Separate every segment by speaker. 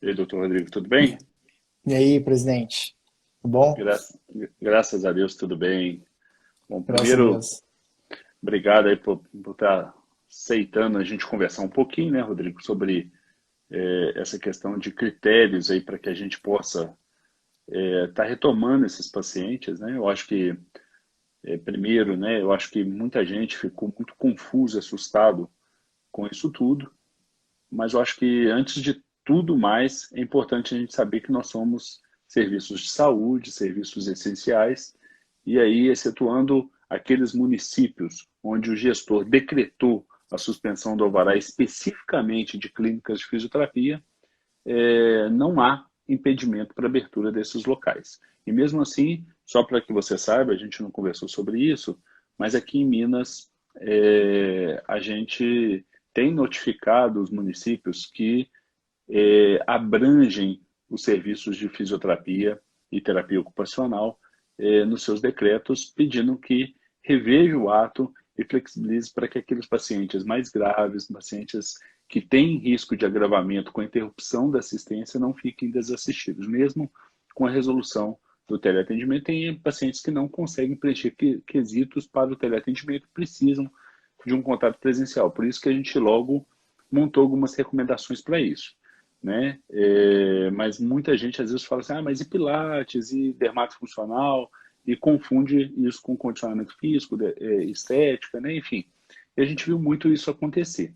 Speaker 1: E aí, doutor Rodrigo, tudo bem?
Speaker 2: E aí, presidente? Tudo bom?
Speaker 1: Gra- Graças a Deus, tudo bem. Bom,
Speaker 2: Graças a
Speaker 1: primeiro,
Speaker 2: Deus.
Speaker 1: obrigado aí por estar aceitando a gente conversar um pouquinho, né, Rodrigo, sobre essa questão de critérios aí para que a gente possa estar retomando esses pacientes, né? Eu acho que, primeiro, né, eu acho que muita gente ficou muito confuso, assustado com isso tudo, mas eu acho que antes de tudo mais, é importante a gente saber que nós somos serviços de saúde, serviços essenciais, e aí, excetuando aqueles municípios onde o gestor decretou a suspensão do alvará especificamente de clínicas de fisioterapia, não há impedimento para abertura desses locais. E mesmo assim, só para que você saiba, a gente não conversou sobre isso, mas aqui em Minas a gente tem notificado os municípios que abrangem os serviços de fisioterapia e terapia ocupacional nos seus decretos, pedindo que reveja o ato e flexibilize para que aqueles pacientes mais graves, pacientes que têm risco de agravamento com a interrupção da assistência, não fiquem desassistidos, mesmo com a resolução do teleatendimento. Tem pacientes que não conseguem preencher quesitos para o teleatendimento, precisam de um contato presencial. Por isso que a gente logo montou algumas recomendações para isso, né? Mas muita gente às vezes fala assim, mas e pilates, e dermato funcional, e confunde isso com condicionamento físico, estética, né? Enfim. E a gente viu muito isso acontecer.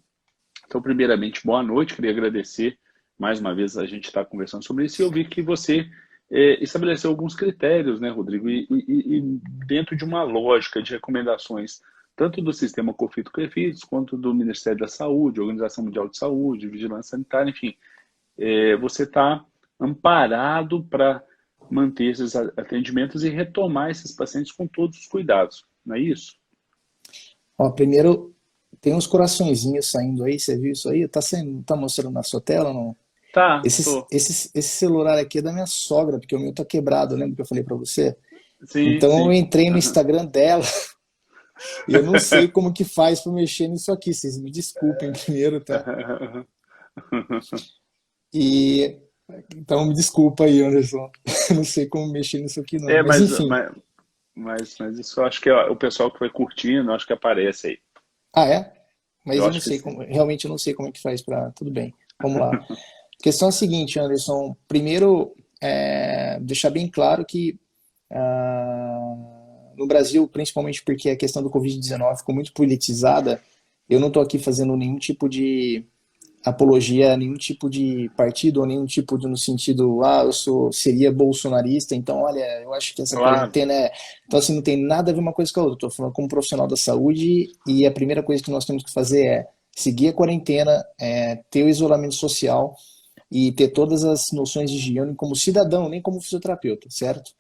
Speaker 1: Então, primeiramente, boa noite, queria agradecer mais uma vez a gente estar conversando sobre isso, e eu vi que você estabeleceu alguns critérios, né, Rodrigo, e dentro de uma lógica de recomendações tanto do sistema COFIT-CREFIS, quanto do Ministério da Saúde, Organização Mundial de Saúde, Vigilância Sanitária, enfim, você está amparado para manter esses atendimentos e retomar esses pacientes com todos os cuidados, não é isso?
Speaker 2: Ó, primeiro, tem uns coraçõezinhos saindo aí, você viu isso aí? Tá saindo, tá mostrando na sua tela ou não?
Speaker 1: Tá,
Speaker 2: Esse,
Speaker 1: tô.
Speaker 2: esse, esse celular aqui é da minha sogra, porque o meu tá quebrado, lembra que eu falei pra você?
Speaker 1: Sim,
Speaker 2: Então eu
Speaker 1: sim.
Speaker 2: entrei no Instagram dela e eu não sei como que faz pra mexer nisso aqui. Vocês me desculpem primeiro, tá? E então me desculpa aí, Anderson. Eu não sei como mexer nisso aqui não.
Speaker 1: É,
Speaker 2: Mas
Speaker 1: mas,
Speaker 2: enfim.
Speaker 1: mas, mas isso eu acho que é o pessoal que vai curtindo, eu acho que aparece aí.
Speaker 2: Ah, é? Mas
Speaker 1: Eu
Speaker 2: eu não
Speaker 1: acho que
Speaker 2: sei
Speaker 1: sim.
Speaker 2: como, realmente eu não sei como é que faz para. Tudo bem, vamos lá. A questão é a seguinte, Anderson. Primeiro, deixar bem claro que no Brasil, principalmente porque a questão do Covid-19 ficou muito politizada, eu não estou aqui fazendo nenhum tipo de apologia a nenhum tipo de partido ou nenhum tipo de no sentido, seria bolsonarista, então olha, eu acho que essa
Speaker 1: Claro,
Speaker 2: quarentena é, então assim não tem nada a ver uma coisa com a outra. Estou falando como profissional da saúde e a primeira coisa que nós temos que fazer é seguir a quarentena, ter o isolamento social e ter todas as noções de higiene como cidadão, nem como fisioterapeuta, certo?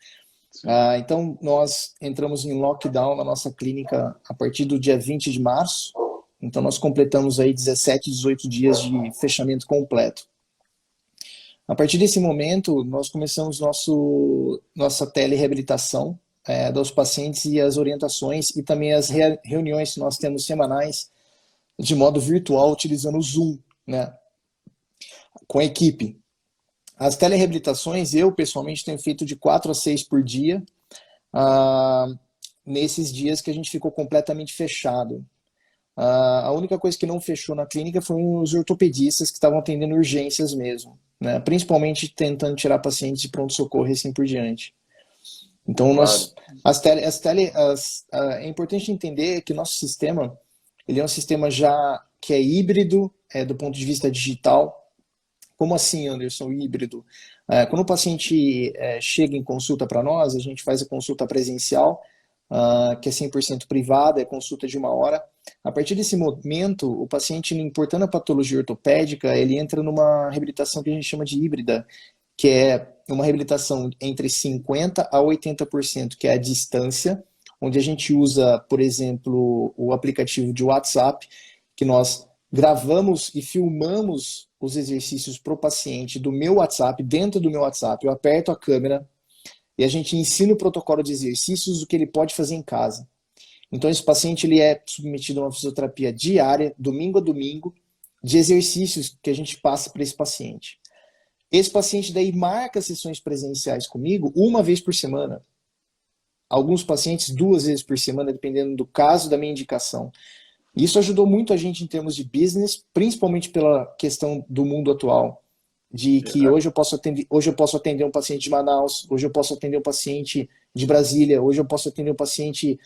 Speaker 1: sim.
Speaker 2: Então, nós entramos em lockdown na nossa clínica a partir do dia 20 de março. Então, nós completamos aí 17, 18 dias de fechamento completo. A partir desse momento, nós começamos nossa telereabilitação dos pacientes e as orientações e também as reuniões que nós temos semanais de modo virtual, utilizando o Zoom, né, com a equipe. As telereabilitações, eu pessoalmente tenho feito de 4 a 6 por dia, ah, nesses dias que a gente ficou completamente fechado. A única coisa que não fechou na clínica foram os ortopedistas que estavam atendendo urgências mesmo, né? Principalmente tentando tirar pacientes de pronto-socorro e assim por diante. Então,
Speaker 1: Claro,
Speaker 2: é importante entender que o nosso sistema ele é um sistema já que é híbrido do ponto de vista digital. Como assim, Anderson, híbrido? Quando o paciente chega em consulta para nós, a gente faz a consulta presencial, que é 100% privada, é consulta de 1 hora. A partir desse momento, o paciente, não importando a patologia ortopédica, ele entra numa reabilitação que a gente chama de híbrida, que é uma reabilitação entre 50% a 80%, que é a distância, onde a gente usa, por exemplo, o aplicativo de WhatsApp, que nós gravamos e filmamos os exercícios para o paciente do meu WhatsApp, dentro do meu WhatsApp, eu aperto a câmera e a gente ensina o protocolo de exercícios, o que ele pode fazer em casa. Então esse paciente ele é submetido a uma fisioterapia diária, domingo a domingo, de exercícios que a gente passa para esse paciente. Esse paciente daí marca sessões presenciais comigo uma vez por semana. Alguns pacientes 2 vezes por semana, dependendo do caso, da minha indicação. Isso ajudou muito a gente em termos de business, principalmente pela questão do mundo atual, de que hoje eu posso atender um paciente de Manaus, hoje eu posso atender um paciente de Brasília, hoje eu posso atender um paciente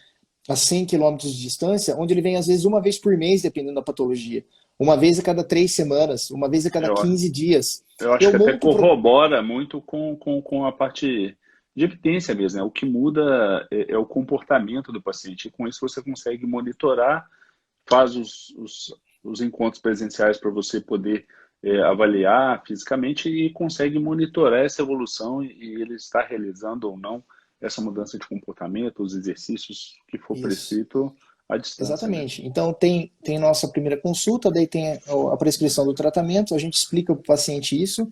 Speaker 2: a 100 quilômetros de distância, onde ele vem às vezes uma vez por mês, dependendo da patologia. Uma vez a cada 3 semanas, uma vez a cada
Speaker 1: Eu,
Speaker 2: 15 dias.
Speaker 1: eu acho
Speaker 2: Eu
Speaker 1: que até
Speaker 2: monto.
Speaker 1: corrobora muito com a parte de evidência mesmo, né? O que muda é o comportamento do paciente. E com isso você consegue monitorar, faz os encontros presenciais para você poder avaliar fisicamente e consegue monitorar essa evolução e ele está realizando ou não essa mudança de comportamento, os exercícios que for
Speaker 2: Isso.
Speaker 1: prescrito à distância, né?
Speaker 2: Exatamente. Então, tem nossa primeira consulta, daí tem a prescrição do tratamento, a gente explica para o paciente isso,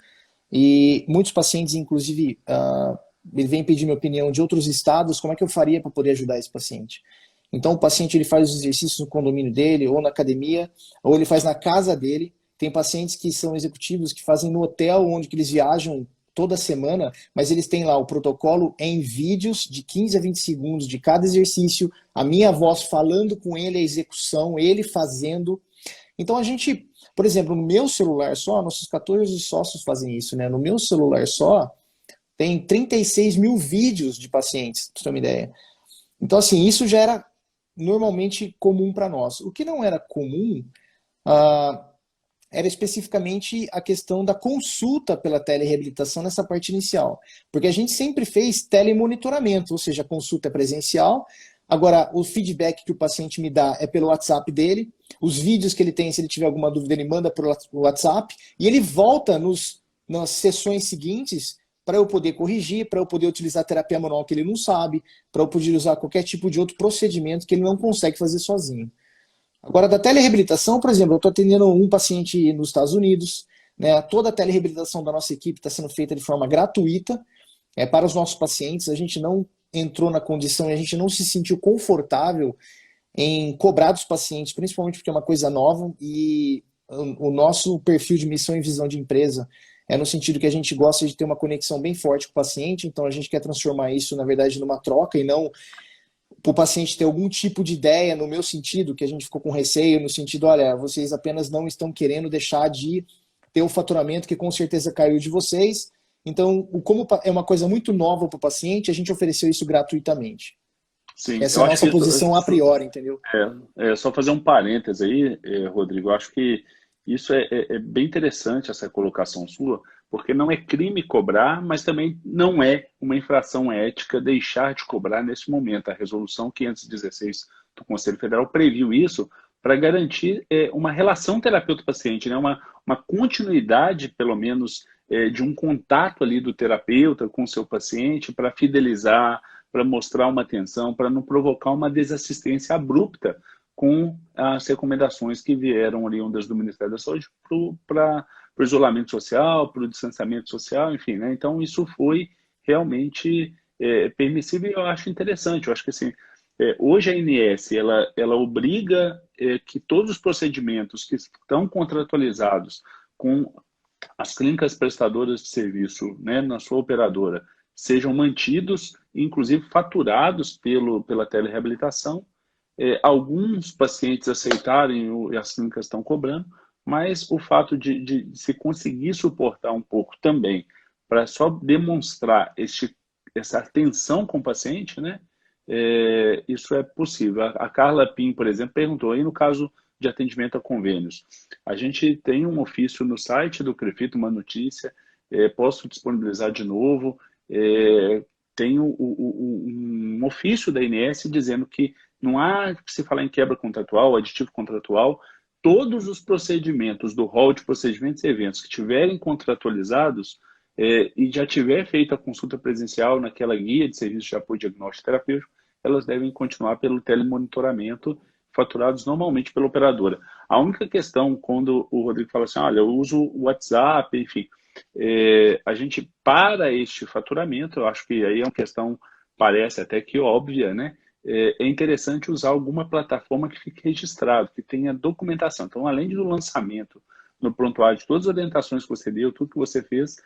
Speaker 2: e muitos pacientes, inclusive, ele vem pedir minha opinião de outros estados, como é que eu faria para poder ajudar esse paciente. Então, o paciente ele faz os exercícios no condomínio dele, ou na academia, ou ele faz na casa dele. Tem pacientes que são executivos que fazem no hotel, onde que eles viajam toda semana, mas eles têm lá o protocolo em vídeos de 15 a 20 segundos de cada exercício, a minha voz falando com ele, a execução, ele fazendo. Então a gente, por exemplo, no meu celular só, nossos 14 sócios fazem isso, né? No meu celular só, tem 36 mil vídeos de pacientes, pra você ter uma ideia. Então, assim, isso já era normalmente comum para nós. O que não era comum, ah, era especificamente a questão da consulta pela telereabilitação nessa parte inicial. Porque a gente sempre fez telemonitoramento, ou seja, a consulta é presencial, agora o feedback que o paciente me dá é pelo WhatsApp dele, os vídeos que ele tem, se ele tiver alguma dúvida, ele manda pelo WhatsApp, e ele volta nas sessões seguintes para eu poder corrigir, para eu poder utilizar a terapia manual que ele não sabe, para eu poder usar qualquer tipo de outro procedimento que ele não consegue fazer sozinho. Agora, da telereabilitação, por exemplo, eu estou atendendo um paciente nos Estados Unidos, né? Toda a telereabilitação da nossa equipe está sendo feita de forma gratuita para os nossos pacientes. A gente não entrou na condição e a gente não se sentiu confortável em cobrar dos pacientes, principalmente porque é uma coisa nova e o nosso perfil de missão e visão de empresa é no sentido que a gente gosta de ter uma conexão bem forte com o paciente, então a gente quer transformar isso, na verdade, numa troca e não para o paciente ter algum tipo de ideia, no meu sentido, que a gente ficou com receio, no sentido, olha, vocês apenas não estão querendo deixar de ter o faturamento que com certeza caiu de vocês. Então, como é uma coisa muito nova para o paciente, a gente ofereceu isso gratuitamente.
Speaker 1: Sim,
Speaker 2: Essa
Speaker 1: eu
Speaker 2: é a
Speaker 1: acho que
Speaker 2: nossa posição a priori, entendeu?
Speaker 1: só fazer um parêntese aí, Rodrigo, eu acho que isso é bem interessante, essa colocação sua, porque não é crime cobrar, mas também não é uma infração ética deixar de cobrar nesse momento. A resolução 516 do Conselho Federal previu isso para garantir uma relação terapeuta-paciente, né? Uma continuidade, pelo menos, de um contato ali do terapeuta com o seu paciente para fidelizar, para mostrar uma atenção, para não provocar uma desassistência abrupta com as recomendações que vieram oriundas do Ministério da Saúde para o isolamento social, para o distanciamento social, enfim, né? Então, isso foi realmente permissível e eu acho interessante. Eu acho que, assim, hoje a ANS, ela obriga que todos os procedimentos que estão contratualizados com as clínicas prestadoras de serviço, né, na sua operadora, sejam mantidos, inclusive faturados pela telereabilitação. Alguns pacientes aceitarem e as clínicas estão cobrando, mas o fato de se conseguir suportar um pouco também, para só demonstrar essa atenção com o paciente, né? Isso é possível. A Carla Pim, por exemplo, perguntou aí no caso de atendimento a convênios. A gente tem um ofício no site do CREFIT, uma notícia, posso disponibilizar de novo. Tem um ofício da ANS dizendo que não há que se falar em quebra contratual, aditivo contratual, todos os procedimentos do rol de procedimentos e eventos que tiverem contratualizados e já tiver feito a consulta presencial naquela guia de serviço de apoio diagnóstico terapêutico, elas devem continuar pelo telemonitoramento, faturados normalmente pela operadora. A única questão, quando o Rodrigo fala assim, olha, eu uso o WhatsApp, enfim, a gente para este faturamento, eu acho que aí é uma questão, parece até que óbvia, né? É interessante usar alguma plataforma que fique registrado, que tenha documentação. Então, além do lançamento no prontuário de todas as orientações que você deu, tudo que você fez,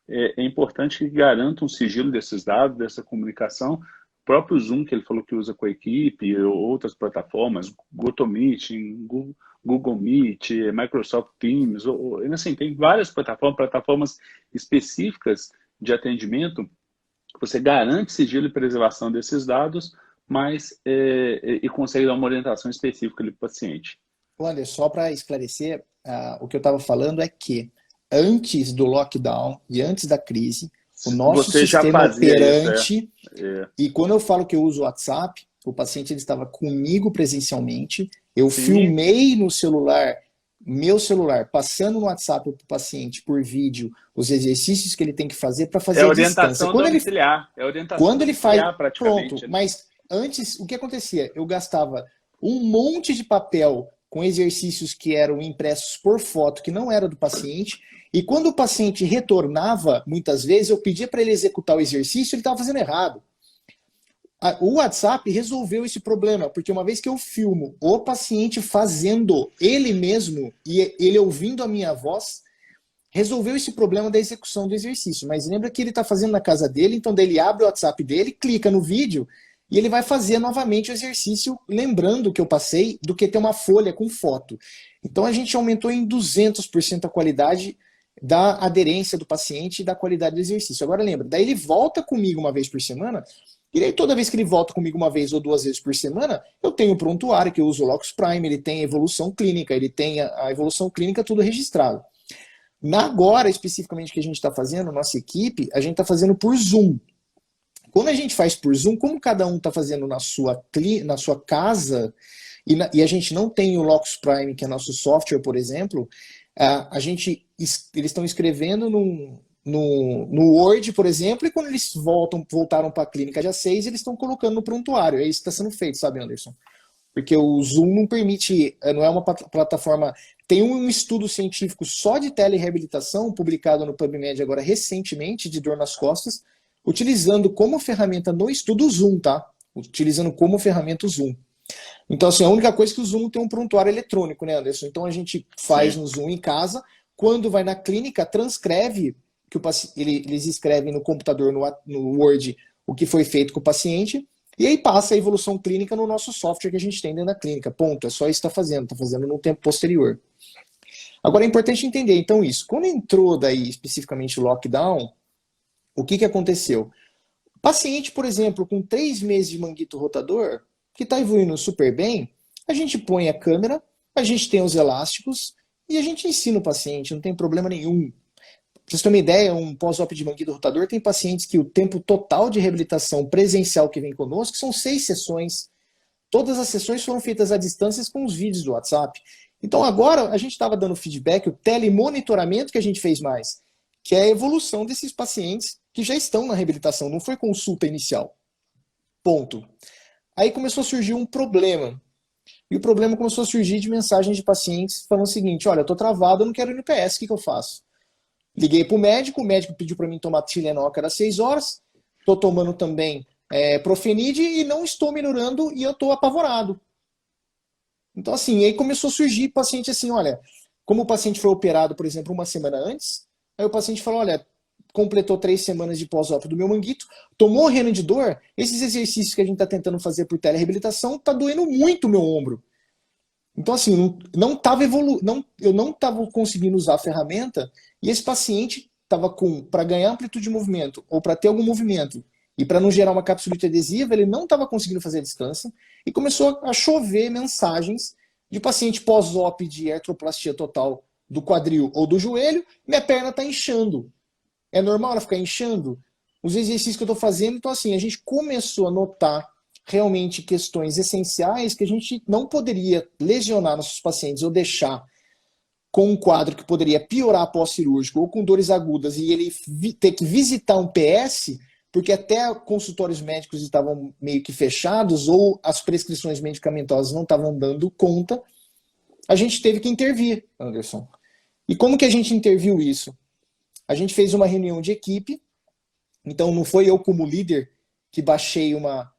Speaker 1: é importante que garanta um sigilo desses dados, dessa comunicação. O próprio Zoom, que ele falou que usa com a equipe, ou outras plataformas, GoToMeeting, Google Meet, Microsoft Teams, assim, tem várias plataformas específicas de atendimento. Você garante sigilo e preservação desses dados, mas e consegue dar uma orientação específica para o paciente.
Speaker 2: Wander, só para esclarecer, o que eu estava falando é que antes do lockdown e antes da crise, o nosso
Speaker 1: Você já
Speaker 2: sistema
Speaker 1: fazia
Speaker 2: operante,
Speaker 1: isso,
Speaker 2: e quando eu falo que eu uso o WhatsApp, o paciente ele estava comigo presencialmente, eu
Speaker 1: Sim.
Speaker 2: filmei no celular, meu celular, passando no WhatsApp para o paciente por vídeo os exercícios que ele tem que fazer para fazer a distância. Quando ele faz,
Speaker 1: praticamente.
Speaker 2: pronto, mas antes, o que acontecia? Eu gastava um monte de papel com exercícios que eram impressos por foto, que não era do paciente, e quando o paciente retornava, muitas vezes, eu pedia para ele executar o exercício, ele estava fazendo errado. O WhatsApp resolveu esse problema, porque uma vez que eu filmo o paciente fazendo ele mesmo, e ele ouvindo a minha voz, resolveu esse problema da execução do exercício. Mas lembra que ele está fazendo na casa dele, então daí ele abre o WhatsApp dele, clica no vídeo, e ele vai fazer novamente o exercício, lembrando que eu passei, do que ter uma folha com foto. Então a gente aumentou em 200% a qualidade da aderência do paciente e da qualidade do exercício. Agora lembra, daí ele volta comigo uma vez por semana, e aí toda vez que ele volta comigo uma vez ou duas vezes por semana, eu tenho o prontuário, que eu uso o Locus Prime, ele tem a evolução clínica, ele tem a evolução clínica tudo registrado. Agora, especificamente, que a gente está fazendo, nossa equipe, a gente está fazendo por Zoom. Quando a gente faz por Zoom, como cada um está fazendo na sua casa, e a gente não tem o Locus Prime, que é nosso software, por exemplo, eles estão escrevendo no Word, por exemplo, e quando eles voltaram para a clínica dia 6, eles estão colocando no prontuário. É isso que está sendo feito, sabe, Anderson? Porque o Zoom não permite, não é uma plataforma... Tem um estudo científico só de telereabilitação, publicado no PubMed agora recentemente, de dor nas costas, utilizando como ferramenta no estudo o Zoom, tá? Utilizando como ferramenta o Zoom. Então, assim, a única coisa é que o Zoom tem um prontuário eletrônico, né, Anderson? Então a gente faz no Zoom em casa, quando vai na clínica, transcreve, eles escrevem no computador, no Word, o que foi feito com o paciente, e aí passa a evolução clínica no nosso software que a gente tem dentro da clínica. Ponto. É só isso que está fazendo no tempo posterior. Agora é importante entender, então, isso. Quando entrou daí especificamente o lockdown, o que aconteceu? Paciente, por exemplo, com 3 meses de manguito rotador, que está evoluindo super bem, a gente põe a câmera, a gente tem os elásticos e a gente ensina o paciente, não tem problema nenhum. Pra vocês terem uma ideia, um pós-op de manguito rotador tem pacientes que o tempo total de reabilitação presencial que vem conosco são 6 sessões. Todas as sessões foram feitas à distância com os vídeos do WhatsApp. Então agora a gente estava dando feedback, o telemonitoramento que a gente fez mais, que é a evolução desses pacientes que já estão na reabilitação, não foi consulta inicial. Ponto. Aí começou a surgir um problema. E o problema começou a surgir de mensagens de pacientes falando o seguinte: olha, eu estou travado, eu não quero ir no PS, o que eu faço? Liguei para o médico pediu para mim tomar Tilenol a cada 6 horas, estou tomando também Profenid e não estou melhorando e eu estou apavorado. Então, assim, aí começou a surgir paciente assim, olha, como o paciente foi operado, por exemplo, uma semana antes, aí o paciente falou, olha, completou 3 semanas de pós-op do meu manguito, tomou morrendo de dor, esses exercícios que a gente está tentando fazer por telereabilitação, está doendo muito o meu ombro. Então, assim, eu não estava conseguindo usar a ferramenta e esse paciente estava para ganhar amplitude de movimento ou para ter algum movimento e para não gerar uma capsulite adesiva, ele não estava conseguindo fazer a distância e começou a chover mensagens de paciente pós-op de artroplastia total do quadril ou do joelho, minha perna está inchando. É normal ela ficar inchando? Os exercícios que eu estou fazendo, então assim, a gente começou a notar realmente questões essenciais que a gente não poderia lesionar nossos pacientes ou deixar com um quadro que poderia piorar pós-cirúrgico ou com dores agudas e ele ter que visitar um PS, porque até consultórios médicos estavam meio que fechados ou as prescrições medicamentosas não estavam dando conta, a gente teve que intervir, Anderson. E como que a gente interviu isso? A gente fez uma reunião de equipe, então não foi eu como líder que baixei uma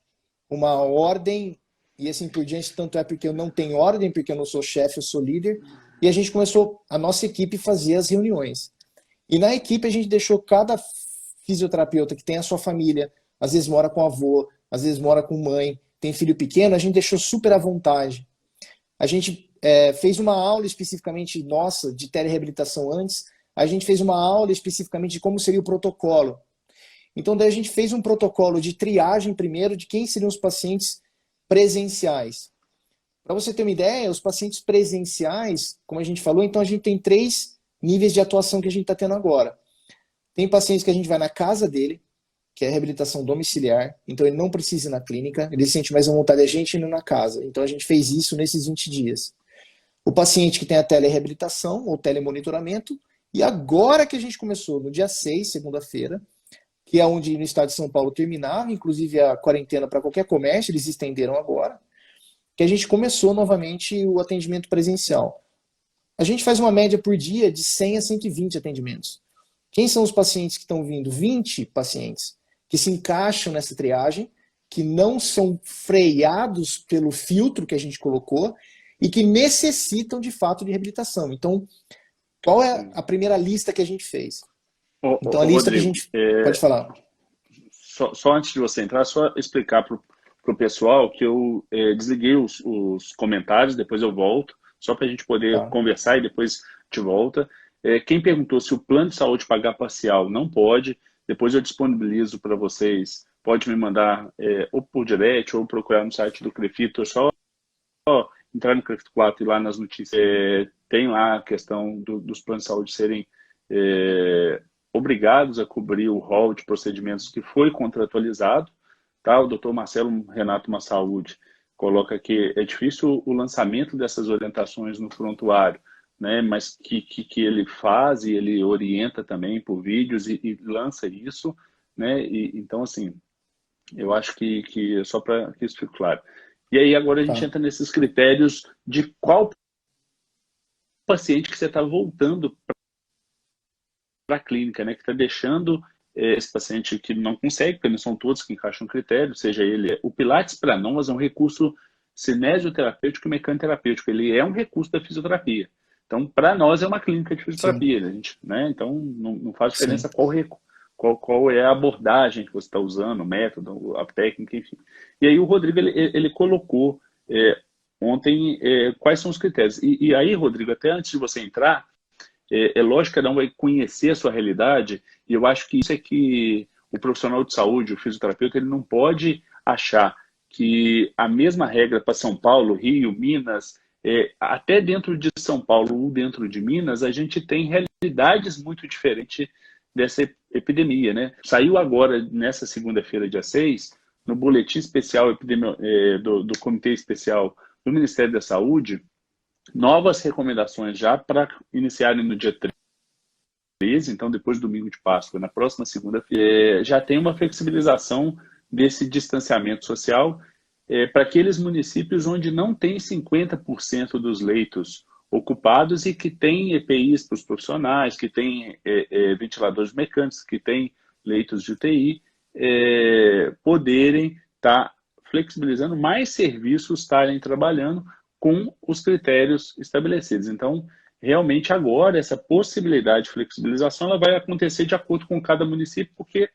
Speaker 2: ordem e assim por diante, tanto é porque eu não tenho ordem, porque eu não sou chefe, eu sou líder, e a gente começou, a nossa equipe, fazer as reuniões. E na equipe a gente deixou cada fisioterapeuta que tem a sua família, às vezes mora com avô, às vezes mora com mãe, tem filho pequeno, a gente deixou super à vontade. A gente fez uma aula especificamente nossa de telereabilitação antes, a gente fez uma aula especificamente de como seria o protocolo. Então daí a gente fez um protocolo de triagem primeiro de quem seriam os pacientes presenciais. Para você ter uma ideia, os pacientes presenciais, como a gente falou, então a gente tem 3 níveis de atuação que a gente está tendo agora. Tem pacientes que a gente vai na casa dele, que é a reabilitação domiciliar, então ele não precisa ir na clínica, ele sente mais à vontade a gente indo na casa. Então a gente fez isso nesses 20 dias. O paciente que tem a telereabilitação ou telemonitoramento, e agora que a gente começou, no dia 6, segunda-feira, que é onde no estado de São Paulo terminava, inclusive a quarentena para qualquer comércio, eles estenderam agora, que a gente começou novamente o atendimento presencial. A gente faz uma média por dia de 100 a 120 atendimentos. Quem são os pacientes que estão vindo? 20 pacientes que se encaixam nessa triagem, que não são freados pelo filtro que a gente colocou e que necessitam de fato de reabilitação. Então, qual é a primeira lista que a gente fez? Então, a lista
Speaker 1: Rodrigo,
Speaker 2: que a gente... Pode falar.
Speaker 1: Só antes de você entrar, só explicar para o pessoal que eu desliguei os comentários, depois eu volto, só para a gente poder conversar e depois te volta. Quem perguntou se o plano de saúde pagar parcial não pode, depois eu disponibilizo para vocês, pode me mandar ou por direct ou procurar no site do Crefito, só entrar no Crefito 4 e lá nas notícias tem lá a questão dos planos de saúde serem obrigados a cobrir o rol de procedimentos que foi contratualizado, tá? O Dr. Marcelo Renato Massaúde coloca que é difícil o lançamento dessas orientações no prontuário, né? Mas que ele faz e ele orienta também por vídeos e lança isso, né? Então, assim, eu acho que só para que isso fique claro. E aí agora a gente entra nesses critérios de qual paciente que você está voltando para a clínica, né? Que está deixando esse paciente que não consegue, porque não são todos que encaixam no critério, seja ele... O Pilates, para nós, é um recurso cinesioterapêutico e mecanoterapêutico. Ele é um recurso da fisioterapia. Então, para nós, é uma clínica de fisioterapia. A gente, né? Então, não faz diferença qual é a abordagem que você está usando, o método, a técnica, enfim. E aí o Rodrigo, ele colocou ontem quais são os critérios. E aí, Rodrigo, até antes de você entrar, é lógico que cada um vai conhecer a sua realidade, e eu acho que isso é que o profissional de saúde, o fisioterapeuta, ele não pode achar que a mesma regra para São Paulo, Rio, Minas, até dentro de São Paulo ou dentro de Minas, a gente tem realidades muito diferentes dessa epidemia, né? Saiu agora, nessa segunda-feira, dia 6, no boletim especial do Comitê Especial do Ministério da Saúde, novas recomendações já para iniciarem no dia 13, então depois do domingo de Páscoa, na próxima segunda-feira, já tem uma flexibilização desse distanciamento social para aqueles municípios onde não tem 50% dos leitos ocupados e que tem EPIs para os profissionais, que tem ventiladores mecânicos, que tem leitos de UTI, poderem estar flexibilizando, mais serviços estarem trabalhando com os critérios estabelecidos. Então, realmente agora, essa possibilidade de flexibilização ela vai acontecer de acordo com cada município, porque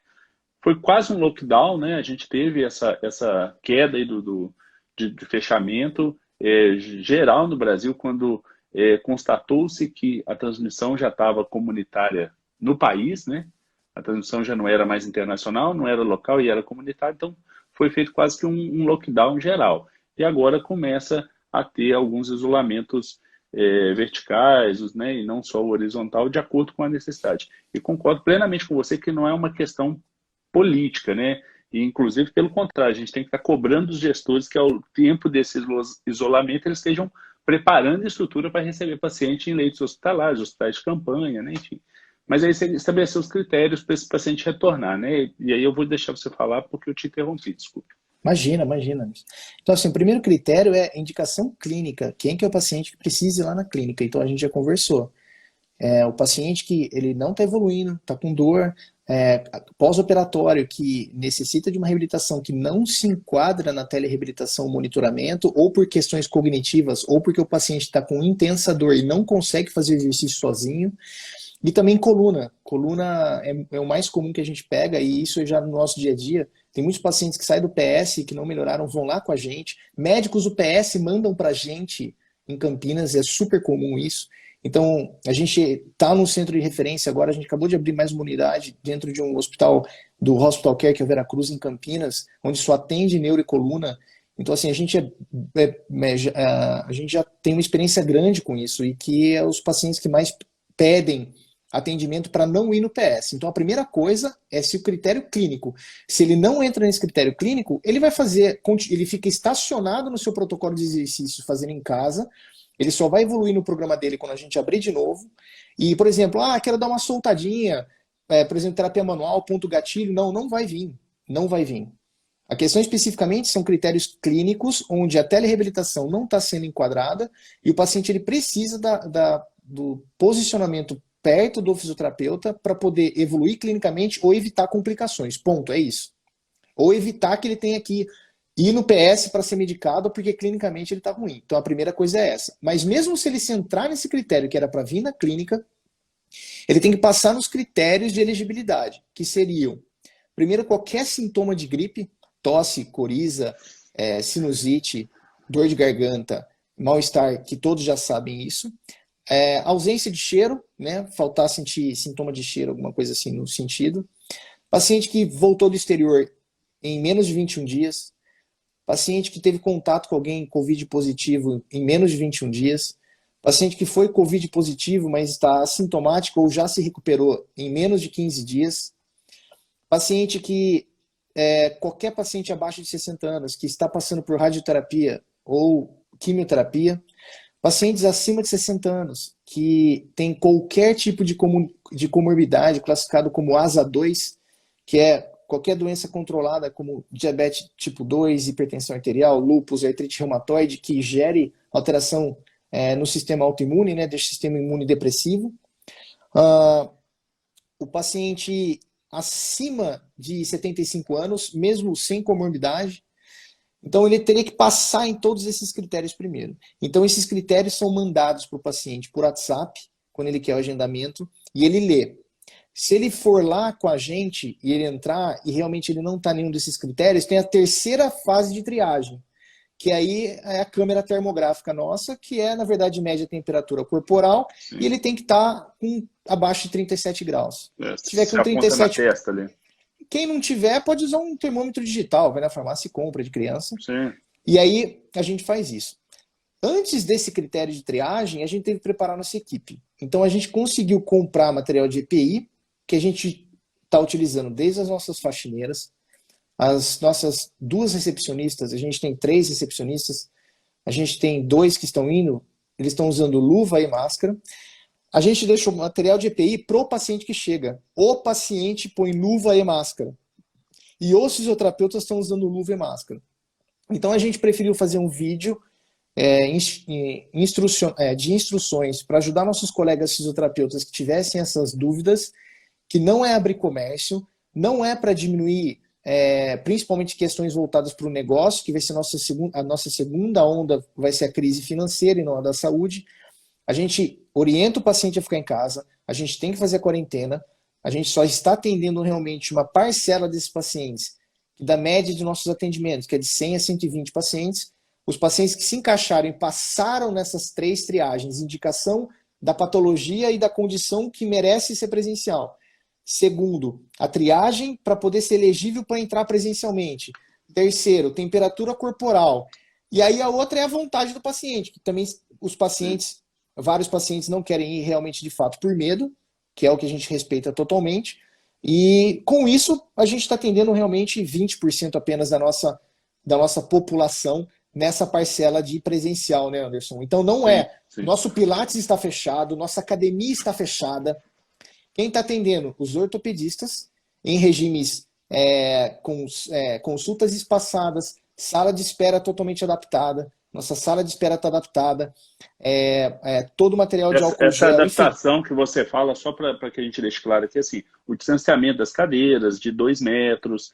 Speaker 1: foi quase um lockdown, né? A gente teve essa queda aí de fechamento geral no Brasil, quando constatou-se que a transmissão já estava comunitária no país, né? A transmissão já não era mais internacional, não era local e era comunitária, então foi feito quase que um lockdown geral. E agora começa a ter alguns isolamentos verticais, né, e não só o horizontal, de acordo com a necessidade. E concordo plenamente com você que não é uma questão política, né? E, inclusive, pelo contrário, a gente tem que estar cobrando os gestores que, ao tempo desse isolamento, eles estejam preparando a estrutura para receber paciente em leitos hospitalares, hospitais de campanha, né? Enfim. Mas aí você estabeleceu os critérios para esse paciente retornar, né? E aí eu vou deixar você falar porque eu te interrompi, desculpe.
Speaker 2: Imagina. Então, assim, o primeiro critério é indicação clínica. Quem que é o paciente que precisa ir lá na clínica? Então, a gente já conversou. O paciente que ele não está evoluindo, está com dor, pós-operatório, que necessita de uma reabilitação que não se enquadra na telereabilitação monitoramento, ou por questões cognitivas, ou porque o paciente está com intensa dor e não consegue fazer exercício sozinho. E também coluna. Coluna é o mais comum que a gente pega, e isso é já no nosso dia a dia. Tem muitos pacientes que saem do PS, que não melhoraram, vão lá com a gente. Médicos do PS mandam para a gente em Campinas, é super comum isso. Então, a gente está no centro de referência agora, a gente acabou de abrir mais uma unidade dentro de um hospital, do Hospital Care, que é o Veracruz, em Campinas, onde só atende neuro e coluna. Então, assim, a gente já tem uma experiência grande com isso, e que é os pacientes que mais pedem atendimento para não ir no PS. Então, a primeira coisa é se o critério clínico, se ele não entra nesse critério clínico, ele vai fazer, ele fica estacionado no seu protocolo de exercício fazendo em casa, ele só vai evoluir no programa dele quando a gente abrir de novo. E, por exemplo, quero dar uma soltadinha, por exemplo, terapia manual, ponto gatilho, não vai vir, não vai vir. A questão especificamente são critérios clínicos, onde a telereabilitação não está sendo enquadrada e o paciente ele precisa do posicionamento perto do fisioterapeuta para poder evoluir clinicamente ou evitar complicações. Ponto, é isso. Ou evitar que ele tenha que ir no PS para ser medicado porque clinicamente ele está ruim. Então a primeira coisa é essa. Mas mesmo se ele se entrar nesse critério que era para vir na clínica, ele tem que passar nos critérios de elegibilidade, que seriam, primeiro, qualquer sintoma de gripe, tosse, coriza, sinusite, dor de garganta, mal-estar, que todos já sabem isso. Ausência de cheiro, né? Faltar sentir sintoma de cheiro, alguma coisa assim no sentido. Paciente que voltou do exterior em menos de 21 dias. Paciente que teve contato com alguém Covid positivo em menos de 21 dias. Paciente que foi Covid positivo, mas está assintomático ou já se recuperou em menos de 15 dias. Paciente que, qualquer paciente abaixo de 60 anos que está passando por radioterapia ou quimioterapia. Pacientes acima de 60 anos que tem qualquer tipo de comorbidade classificado como ASA2, que é qualquer doença controlada como diabetes tipo 2, hipertensão arterial, lúpus, artrite reumatoide, que gere alteração no sistema autoimune, né, desse sistema imune depressivo. O paciente acima de 75 anos, mesmo sem comorbidade. Então, ele teria que passar em todos esses critérios primeiro. Então, esses critérios são mandados para o paciente por WhatsApp, quando ele quer o agendamento, e ele lê. Se ele for lá com a gente e ele entrar e realmente ele não está nenhum desses critérios, tem a terceira fase de triagem, que aí é a câmera termográfica nossa, que é, na verdade, média temperatura corporal,
Speaker 1: Sim.
Speaker 2: e ele tem que estar abaixo de 37 graus.
Speaker 1: Se tiver com 37 na testa ali.
Speaker 2: Quem não tiver, pode usar um termômetro digital, vai na farmácia e compra de criança.
Speaker 1: Sim.
Speaker 2: E aí a gente faz isso. Antes desse critério de triagem, a gente teve que preparar nossa equipe. Então a gente conseguiu comprar material de EPI, que a gente está utilizando desde as nossas faxineiras, as nossas 2 recepcionistas, a gente tem 3 recepcionistas, a gente tem 2 que estão indo, eles estão usando luva e máscara. A gente deixa o material de EPI para o paciente que chega. O paciente põe luva e máscara. E os fisioterapeutas estão usando luva e máscara. Então a gente preferiu fazer um vídeo de instruções para ajudar nossos colegas fisioterapeutas que tivessem essas dúvidas, que não é abrir comércio, não é para diminuir principalmente questões voltadas para o negócio, que vai ser a nossa segunda onda, vai ser a crise financeira e não a da saúde. A gente orienta o paciente a ficar em casa, a gente tem que fazer a quarentena, a gente só está atendendo realmente uma parcela desses pacientes, da média de nossos atendimentos, que é de 100 a 120 pacientes. Os pacientes que se encaixarem passaram nessas 3 triagens, indicação da patologia e da condição que merece ser presencial. Segundo, a triagem para poder ser elegível para entrar presencialmente. Terceiro, temperatura corporal. E aí a outra é a vontade do paciente, que também vários pacientes não querem ir realmente de fato por medo, que é o que a gente respeita totalmente. E com isso, a gente está atendendo realmente 20% apenas da nossa população nessa parcela de presencial, né, Anderson? Então não sim. Nosso Pilates está fechado, nossa academia está fechada. Quem está atendendo? Os ortopedistas, em regimes com consultas espaçadas, sala de espera totalmente adaptada. Nossa sala de espera está adaptada. Todo o material de álcool
Speaker 1: essa
Speaker 2: gel.
Speaker 1: Adaptação que você fala, só para que a gente deixe claro aqui, assim, o distanciamento das cadeiras de 2 metros,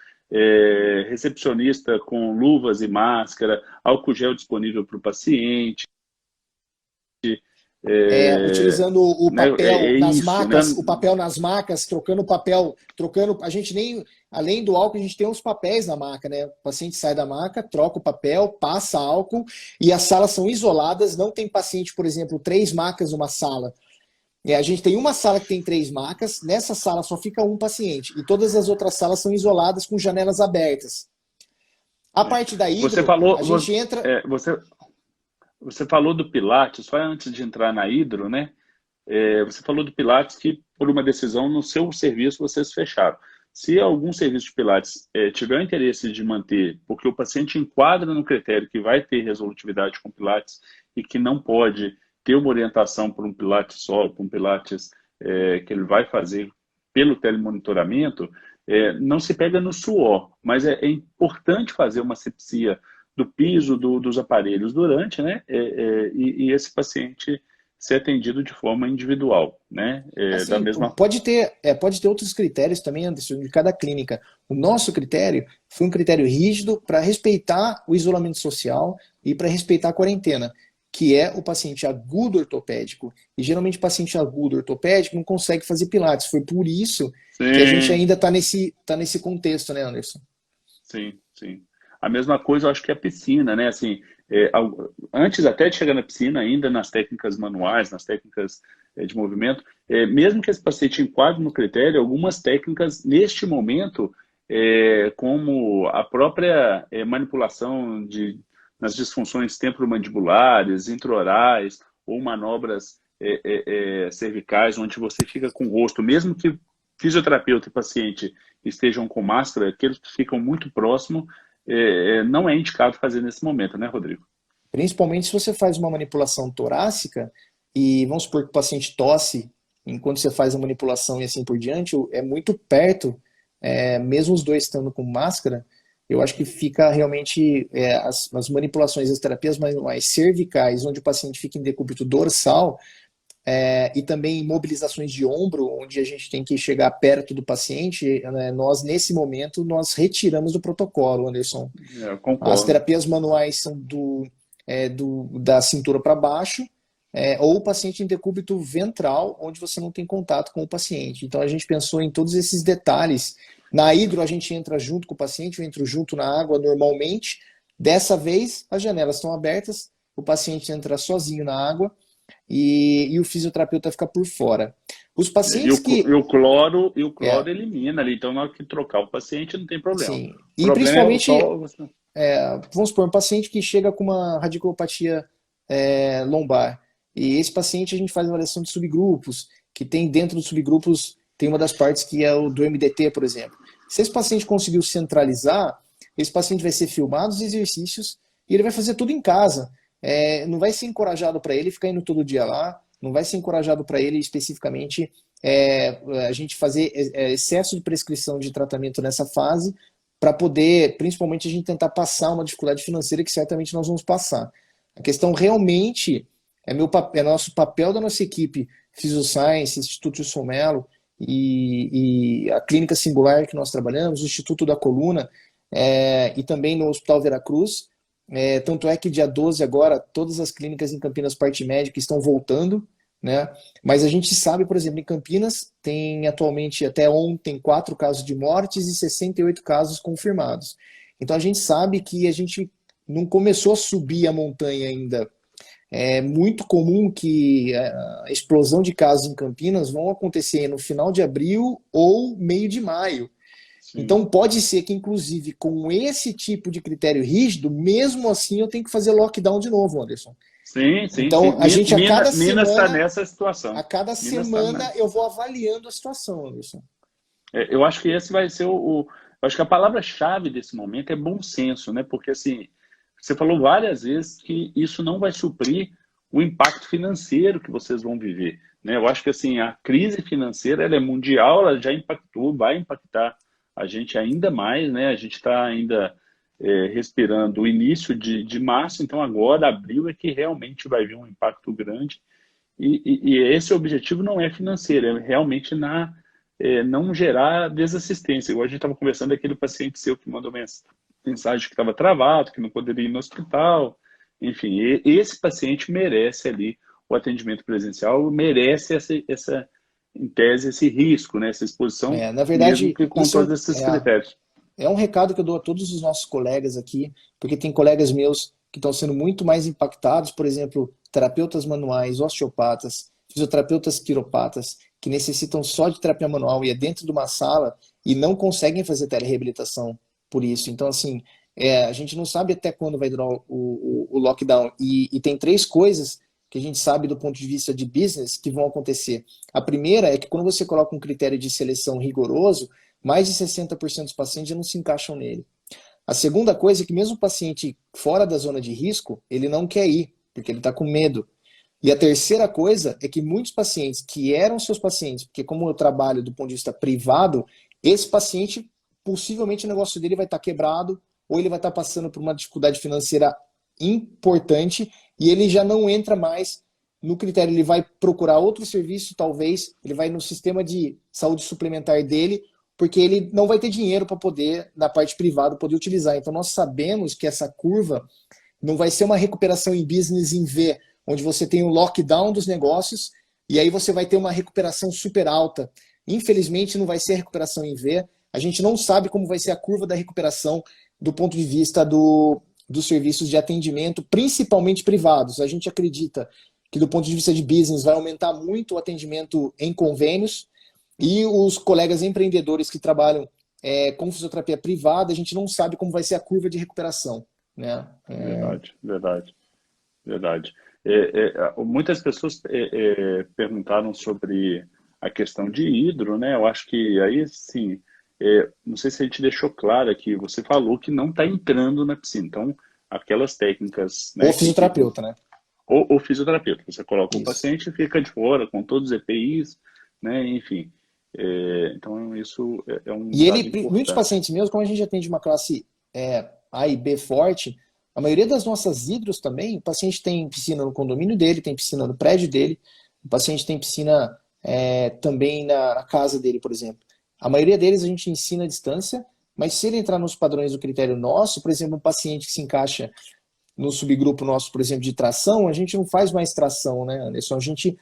Speaker 1: recepcionista com luvas e máscara, álcool gel disponível para o paciente,
Speaker 2: Utilizando o
Speaker 1: né?
Speaker 2: papel nas
Speaker 1: Isso, né?
Speaker 2: macas, o papel nas macas, trocando papel, trocando. A gente nem, além do álcool, a gente tem uns papéis na maca, né? O paciente sai da maca, troca o papel, passa álcool e as salas são isoladas. Não tem paciente, por exemplo, 3 macas numa sala. A gente tem uma sala que tem 3 macas, nessa sala só fica um paciente e todas as outras salas são isoladas com janelas abertas. A parte da
Speaker 1: Você
Speaker 2: hidro,
Speaker 1: falou,
Speaker 2: a gente entra.
Speaker 1: você falou do Pilates, só antes de entrar na Hidro, né? Você falou do Pilates que, por uma decisão no seu serviço, vocês fecharam. Se algum serviço de Pilates tiver o interesse de manter, porque o paciente enquadra no critério que vai ter resolutividade com Pilates e que não pode ter uma orientação por um Pilates solo, por um Pilates que ele vai fazer pelo telemonitoramento, não se pega no suor, mas é importante fazer uma asepsia do piso dos aparelhos durante, né? E esse paciente ser atendido de forma individual, né? Da
Speaker 2: Assim,
Speaker 1: mesma.
Speaker 2: pode ter outros critérios também, Anderson, de cada clínica. O nosso critério foi um critério rígido para respeitar o isolamento social e para respeitar a quarentena, que é o paciente agudo ortopédico. E geralmente o paciente agudo ortopédico não consegue fazer pilates. Foi por isso que a gente
Speaker 1: Sim,
Speaker 2: ainda está nesse contexto, né, Anderson?
Speaker 1: sim, sim. A mesma coisa, eu acho que é a piscina, né? Assim, antes até de chegar na piscina, ainda nas técnicas manuais, nas técnicas de movimento, mesmo que esse paciente enquadre no critério, algumas técnicas, neste momento, como a própria manipulação nas disfunções temporomandibulares, intraorais, ou manobras cervicais, onde você fica com o rosto, mesmo que fisioterapeuta e paciente estejam com máscara, aqueles que ficam muito próximos, não é indicado fazer nesse momento, né, Rodrigo?
Speaker 2: Principalmente se você faz uma manipulação torácica e vamos supor que o paciente tosse enquanto você faz a manipulação e assim por diante, é muito perto, mesmo os dois estando com máscara, eu acho que fica realmente as manipulações, as terapias mais cervicais, onde o paciente fica em decúbito dorsal, e também mobilizações de ombro, onde a gente tem que chegar perto do paciente, né, nós, nesse momento, nós retiramos do protocolo, Anderson.
Speaker 1: Eu
Speaker 2: As
Speaker 1: concordo.
Speaker 2: terapias manuais são da cintura para baixo, ou o paciente em decúbito ventral, onde você não tem contato com o paciente. Então a gente pensou em todos esses detalhes. Na hidro a gente entra junto com o paciente, eu entro junto na água normalmente. Dessa vez as janelas estão abertas, o paciente entra sozinho na água e o fisioterapeuta fica por fora. Os
Speaker 1: E
Speaker 2: pacientes que,
Speaker 1: o
Speaker 2: é,
Speaker 1: cloro elimina ali, então na hora que trocar o paciente não tem problema. O
Speaker 2: sim, e
Speaker 1: problema é
Speaker 2: principalmente,
Speaker 1: só.
Speaker 2: vamos supor, um paciente que chega com uma radiculopatia lombar. E esse paciente a gente faz avaliação de subgrupos, que tem dentro dos subgrupos, tem uma das partes que é o do MDT, por exemplo. Se esse paciente conseguiu centralizar, esse paciente vai ser filmado os exercícios e ele vai fazer tudo em casa. Não vai ser encorajado para ele ficar indo todo dia lá, não vai ser encorajado para ele especificamente a gente fazer excesso de prescrição de tratamento nessa fase, para poder, principalmente, a gente tentar passar uma dificuldade financeira que certamente nós vamos passar. A questão realmente é nosso papel da nossa equipe, Physioscience, Instituto Wilson Mello e a Clínica Singular que nós trabalhamos, o Instituto da Coluna, e também no Hospital Veracruz. Tanto é que dia 12 agora, todas as clínicas em Campinas Parte Médica estão voltando, né? Mas a gente sabe, por exemplo, em Campinas tem atualmente, até ontem, 4 casos de mortes e 68 casos confirmados. Então a gente sabe que a gente não começou a subir a montanha ainda. É muito comum que a explosão de casos em Campinas vão acontecer no final de abril ou meio de maio.
Speaker 1: Sim,
Speaker 2: Então pode ser que, inclusive, com esse tipo de critério rígido, mesmo assim eu tenho que fazer lockdown de novo, Anderson.
Speaker 1: sim, sim, sim.
Speaker 2: Então a gente a cada
Speaker 1: Minas está
Speaker 2: semana,
Speaker 1: nessa
Speaker 2: a
Speaker 1: situação.
Speaker 2: cada
Speaker 1: Minas está
Speaker 2: semana eu vou avaliando a situação, Anderson.
Speaker 1: Eu acho que esse vai ser eu acho que a palavra-chave desse momento é bom senso, né? Porque assim, você falou várias vezes que isso não vai suprir o impacto financeiro que vocês vão viver, né? Eu acho que assim, a crise financeira ela é mundial, ela já impactou, vai impactar a gente ainda mais, né? A gente está ainda respirando o início de março, então agora, abril, é que realmente vai vir um impacto grande. E esse objetivo não é financeiro, é realmente não gerar desassistência. Igual a gente estava conversando, aquele paciente seu que mandou mensagem que estava travado, que não poderia ir no hospital. Enfim, esse paciente merece ali o atendimento presencial merece em tese, esse risco, né? Essa exposição,
Speaker 2: Na
Speaker 1: mesmo
Speaker 2: verdade,
Speaker 1: que com
Speaker 2: isso
Speaker 1: todos esses critérios.
Speaker 2: é um recado que eu dou a todos os nossos colegas aqui, porque tem colegas meus que estão sendo muito mais impactados, por exemplo, terapeutas manuais, osteopatas, fisioterapeutas quiropatas, que necessitam só de terapia manual e é dentro de uma sala e não conseguem fazer telereabilitação por isso. Então, assim, a gente não sabe até quando vai durar o lockdown. E tem três coisas que a gente sabe do ponto de vista de business que vão acontecer. A primeira é que quando você coloca um critério de seleção rigoroso, mais de 60% dos pacientes já não se encaixam nele. A segunda coisa é que mesmo o paciente fora da zona de risco, ele não quer ir, porque ele está com medo. E a terceira coisa é que muitos pacientes que eram seus pacientes, porque como eu trabalho do ponto de vista privado, esse paciente, possivelmente o negócio dele vai estar quebrado, ou ele vai estar passando por uma dificuldade financeira importante, e ele já não entra mais no critério, ele vai procurar outro serviço, talvez, ele vai no sistema de saúde suplementar dele, porque ele não vai ter dinheiro para poder, na parte privada, poder utilizar. Então nós sabemos que essa curva não vai ser uma recuperação em business em V, onde você tem o lockdown dos negócios e aí você vai ter uma recuperação super alta. Infelizmente não vai ser recuperação em V. A gente não sabe como vai ser a curva da recuperação do ponto de vista dos serviços de atendimento, principalmente privados. A gente acredita que do ponto de vista de business vai aumentar muito o atendimento em convênios, e os colegas empreendedores que trabalham com fisioterapia privada, a gente não sabe como vai ser a curva de recuperação, né?
Speaker 1: Verdade, verdade, verdade. Muitas pessoas perguntaram sobre a questão de hidro, né? Eu acho que aí, sim, não sei se a gente deixou claro aqui, você falou que não está entrando na piscina. Então, aquelas técnicas, né,
Speaker 2: Ou fisioterapeuta, né?
Speaker 1: Ou fisioterapeuta, você coloca o
Speaker 2: Isso.
Speaker 1: paciente e fica de fora com todos os EPIs, né? Enfim. Então, isso é um
Speaker 2: E
Speaker 1: dado
Speaker 2: muitos
Speaker 1: importante.
Speaker 2: pacientes meus, como a gente atende uma classe A e B forte, a maioria das nossas hidros também, o paciente tem piscina no condomínio dele, tem piscina no prédio dele, o paciente tem piscina também na casa dele, por exemplo. A maioria deles a gente ensina à distância, mas se ele entrar nos padrões do critério nosso, por exemplo, um paciente que se encaixa no subgrupo nosso, por exemplo, de tração, a gente não faz mais tração, né, Anderson? A gente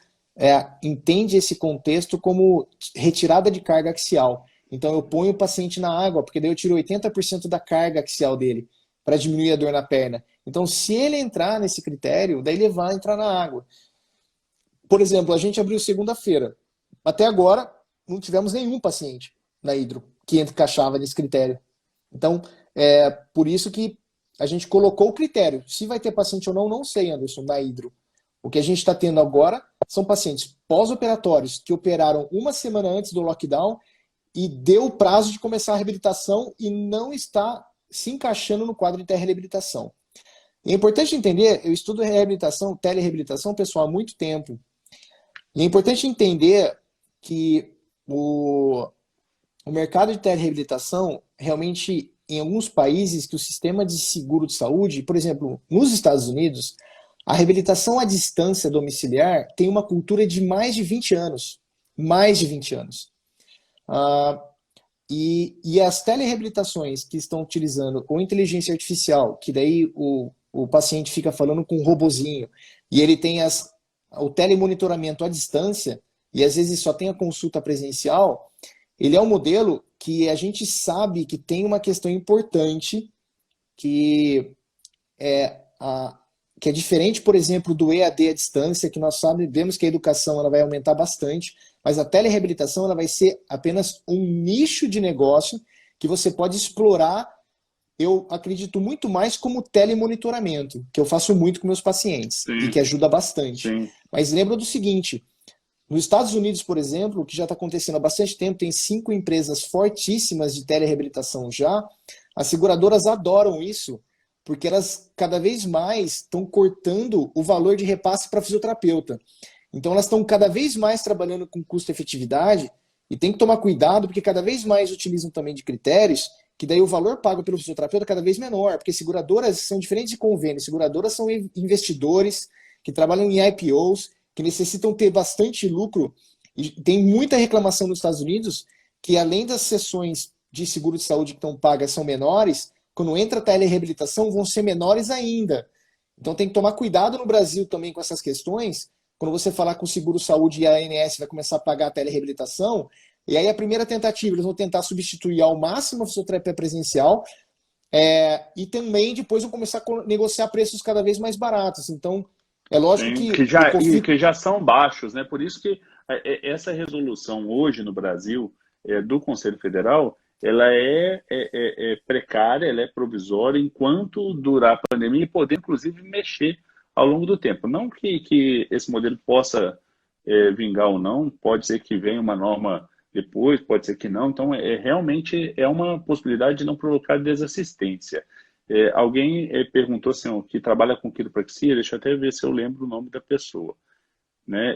Speaker 2: entende esse contexto como retirada de carga axial. Então eu ponho o paciente na água, porque daí eu tiro 80% da carga axial dele, para diminuir a dor na perna. Então se ele entrar nesse critério, daí ele vai entrar na água. Por exemplo, a gente abriu segunda-feira. Até agora, não tivemos nenhum paciente na hidro que encaixava nesse critério. Então, por isso que a gente colocou o critério. Se vai ter paciente ou não, não sei, Anderson, na hidro. O que a gente está tendo agora são pacientes pós-operatórios que operaram uma semana antes do lockdown e deu o prazo de começar a reabilitação e não está se encaixando no quadro de reabilitação. É importante entender, eu estudo reabilitação, telereabilitação, pessoal, há muito tempo. E é importante entender que o mercado de telereabilitação, realmente, em alguns países que o sistema de seguro de saúde, por exemplo, nos Estados Unidos, a reabilitação à distância domiciliar tem uma cultura de mais de 20 anos. Mais de 20 anos. E as telereabilitações que estão utilizando ou inteligência artificial, que daí o paciente fica falando com um robozinho, e ele tem o telemonitoramento à distância, e às vezes só tem a consulta presencial, ele é um modelo que a gente sabe que tem uma questão importante, que é diferente, por exemplo, do EAD à distância, que nós sabemos que a educação ela vai aumentar bastante, mas a telereabilitação ela vai ser apenas um nicho de negócio que você pode explorar. Eu acredito muito mais como telemonitoramento, que eu faço muito com meus pacientes e
Speaker 1: Sim,
Speaker 2: que ajuda bastante.
Speaker 1: sim.
Speaker 2: Mas lembra do seguinte, nos Estados Unidos, por exemplo, que já está acontecendo há bastante tempo, tem 5 empresas fortíssimas de telereabilitação já, as seguradoras adoram isso, porque elas cada vez mais estão cortando o valor de repasse para fisioterapeuta. Então elas estão cada vez mais trabalhando com custo-efetividade e tem que tomar cuidado, porque cada vez mais utilizam também de critérios que daí o valor pago pelo fisioterapeuta é cada vez menor, porque seguradoras são diferentes de convênios. Seguradoras são investidores que trabalham em IPOs, que necessitam ter bastante lucro. E tem muita reclamação nos Estados Unidos que, além das sessões de seguro de saúde que estão pagas são menores, quando entra a telereabilitação vão ser menores ainda. Então tem que tomar cuidado no Brasil também com essas questões, quando você falar com o Seguro-Saúde e a ANS vai começar a pagar a telereabilitação, e aí a primeira tentativa, eles vão tentar substituir ao máximo a fisioterapia presencial, e também depois vão começar a negociar preços cada vez mais baratos. Então, é lógico
Speaker 1: Sim,
Speaker 2: que o conflito...
Speaker 1: que já são baixos, né? Por isso que essa resolução hoje no Brasil do Conselho Federal, ela é precária, ela é provisória enquanto durar a pandemia e poder, inclusive, mexer ao longo do tempo. Não que esse modelo possa vingar ou não, pode ser que venha uma norma depois, pode ser que não. Então, realmente é uma possibilidade de não provocar desassistência. Alguém perguntou assim, ó, que trabalha com quiropraxia, deixa eu até ver se eu lembro o nome da pessoa, né?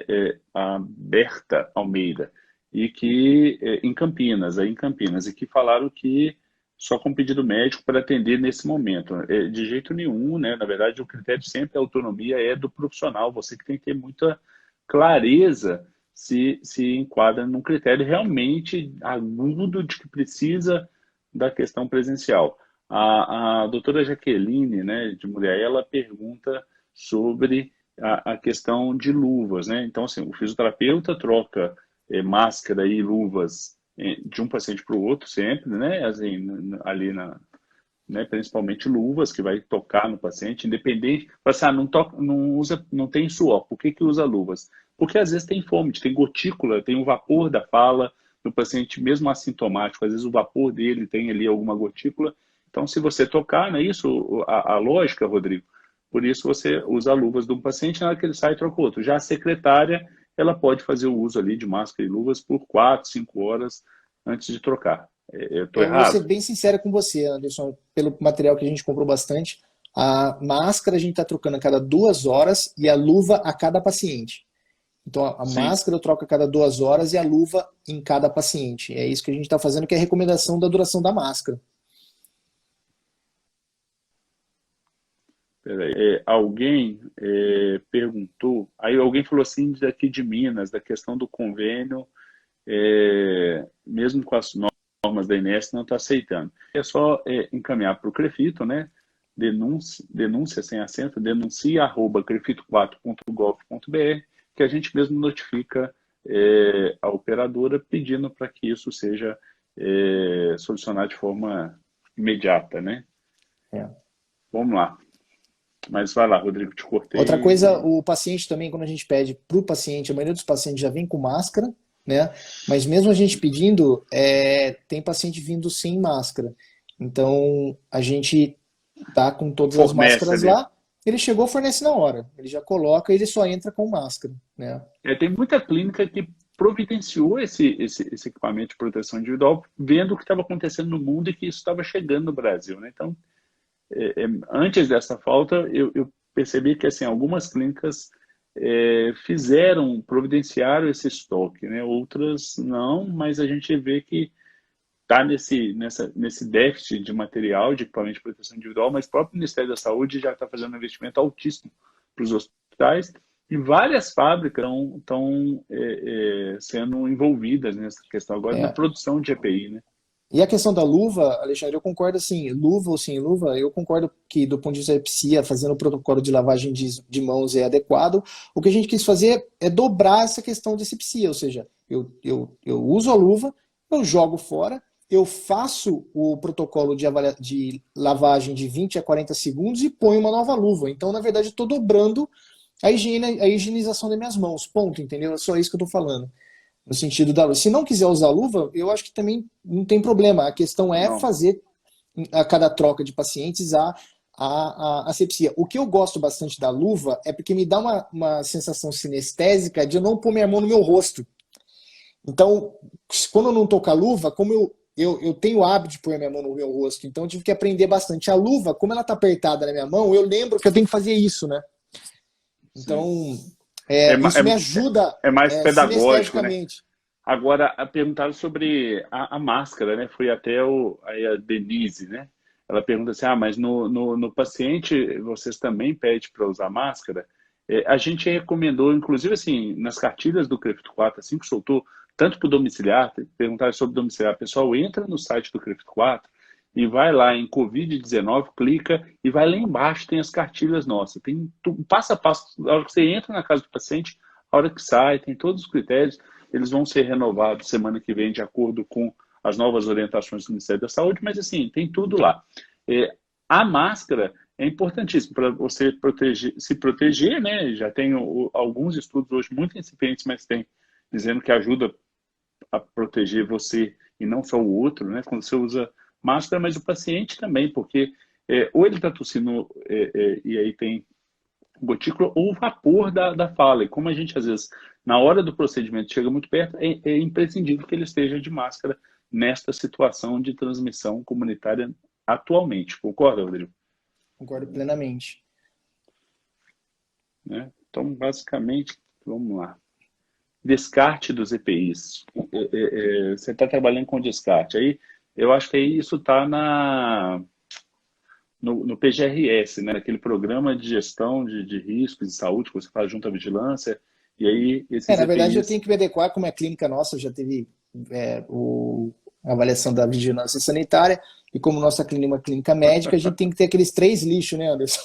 Speaker 1: A Berta Almeida, e que em Campinas, e que falaram que só com pedido médico para atender nesse momento. De jeito nenhum, né? Na verdade, o critério sempre, a autonomia é do profissional, você que tem que ter muita clareza se enquadra num critério realmente agudo de que precisa da questão presencial. A doutora Jaqueline, né, de Mulher, ela pergunta sobre a questão de luvas, né? Então, assim, o fisioterapeuta troca máscara e luvas de um paciente para o outro sempre, né? Assim, ali né, principalmente luvas que vai tocar no paciente, independente, assim, não toca, não usa, não tem suor. Por que usa luvas? Porque às vezes tem fômite, tem gotícula, tem o vapor da fala do paciente, mesmo assintomático, às vezes o vapor dele tem ali alguma gotícula. Então, se você tocar, não é isso a lógica, Rodrigo? Por isso você usa luvas de um paciente, na hora que ele sai, troca outro. Já a secretária, ela pode fazer o uso ali de máscara e luvas por 4, 5 horas antes de trocar. Eu estou
Speaker 2: Eu vou ser
Speaker 1: errado?
Speaker 2: bem sincero com você, Anderson, pelo material que a gente comprou bastante. A máscara a gente está trocando a cada 2 horas e a luva a cada paciente. Então, a
Speaker 1: Sim.
Speaker 2: máscara eu troco a cada 2 horas e a luva em cada paciente. É isso que a gente está fazendo, que é a recomendação da duração da máscara.
Speaker 1: Peraí. Alguém perguntou, aí alguém falou assim daqui de Minas, da questão do convênio, mesmo com as normas da INSS, não está aceitando. É só encaminhar para o Crefito, né? Denúncia sem acento, denuncia@crefito4.gov.br, que a gente mesmo notifica a operadora pedindo para que isso seja solucionado de forma imediata, né?
Speaker 2: É.
Speaker 1: Vamos lá. Mas vai lá, Rodrigo, te
Speaker 2: Outra coisa,
Speaker 1: cortei.
Speaker 2: o paciente também, quando a gente pede para o paciente, a maioria dos pacientes já vem com máscara, né? Mas mesmo a gente pedindo, tem paciente vindo sem máscara. Então, a gente tá com todas as
Speaker 1: Fornece
Speaker 2: máscaras
Speaker 1: ali.
Speaker 2: lá, ele chegou, fornece na hora. Ele já coloca e ele só entra com máscara, né?
Speaker 1: Tem muita clínica que providenciou esse equipamento de proteção individual, vendo o que estava acontecendo no mundo e que isso estava chegando no Brasil, né? Então, antes dessa falta, eu percebi que assim, algumas clínicas providenciaram esse estoque, né? Outras não, mas a gente vê que está nesse déficit de material, de equipamento de proteção individual, mas o próprio Ministério da Saúde já está fazendo um investimento altíssimo para os hospitais e várias fábricas estão sendo envolvidas nessa questão agora na
Speaker 2: É.
Speaker 1: produção de EPI, né?
Speaker 2: E a questão da luva, Alexandre, eu concordo assim, luva ou sem luva, eu concordo que do ponto de vista da EPSIA, fazendo o protocolo de lavagem de mãos é adequado. O que a gente quis fazer é dobrar essa questão de asepsia, ou seja, eu uso a luva, eu jogo fora, eu faço o protocolo de lavagem de 20 a 40 segundos e ponho uma nova luva. Então, na verdade, eu estou dobrando a higienização das minhas mãos, ponto, entendeu? É só isso que eu estou falando. No sentido da. Se não quiser usar luva, eu acho que também não tem problema. A questão é
Speaker 1: Não.
Speaker 2: fazer a cada troca de pacientes a asepsia. O que eu gosto bastante da luva é porque me dá uma sensação sinestésica de eu não pôr minha mão no meu rosto. Então, quando eu não tô com a luva, como eu tenho o hábito de pôr a minha mão no meu rosto, então eu tive que aprender bastante. A luva, como ela tá apertada na minha mão, eu lembro que eu tenho que fazer isso, né?
Speaker 1: Sim.
Speaker 2: Então,
Speaker 1: É,
Speaker 2: isso me ajuda
Speaker 1: é mais pedagógico, né?
Speaker 2: sinestesicamente.
Speaker 1: Agora, perguntaram sobre a máscara, né? Foi até aí a Denise, né? Ela pergunta assim, mas no paciente vocês também pedem para usar máscara? A gente recomendou, inclusive assim, nas cartilhas do CREFIT 4, assim que soltou, tanto para o domiciliar, perguntaram sobre domiciliar, pessoal, entra no site do CREFIT 4 e vai lá em Covid-19, clica e vai lá embaixo, tem as cartilhas nossas. Tem passo a passo, na hora que você entra na casa do paciente, A hora que sai, tem todos os critérios, eles vão ser renovados semana que vem de acordo com as novas orientações do Ministério da Saúde, mas assim, tem tudo lá. A máscara é importantíssima para você se proteger, né? Já tem alguns estudos hoje muito incipientes, mas tem dizendo que ajuda a proteger você e não só o outro, né? Quando você usa máscara, mas o paciente também, porque ou ele está tossindo e aí tem gotícula ou o vapor da fala. E como a gente, às vezes, na hora do procedimento chega muito perto, é imprescindível que ele esteja de máscara nesta situação de transmissão comunitária atualmente. Concorda, Rodrigo?
Speaker 2: Concordo plenamente.
Speaker 1: Né? Então, basicamente, vamos lá. Descarte dos EPIs. Você está trabalhando com descarte. Aí, eu acho que aí isso está no PGRS, né? Aquele programa de gestão de riscos de saúde que você faz junto à vigilância. E aí, esses
Speaker 2: Na verdade, eu
Speaker 1: EPIs...
Speaker 2: tenho que me adequar, como é clínica nossa, já teve a avaliação da vigilância sanitária, e como nossa clínica é uma clínica médica, a gente tem que ter aqueles 3 lixos, né, Anderson?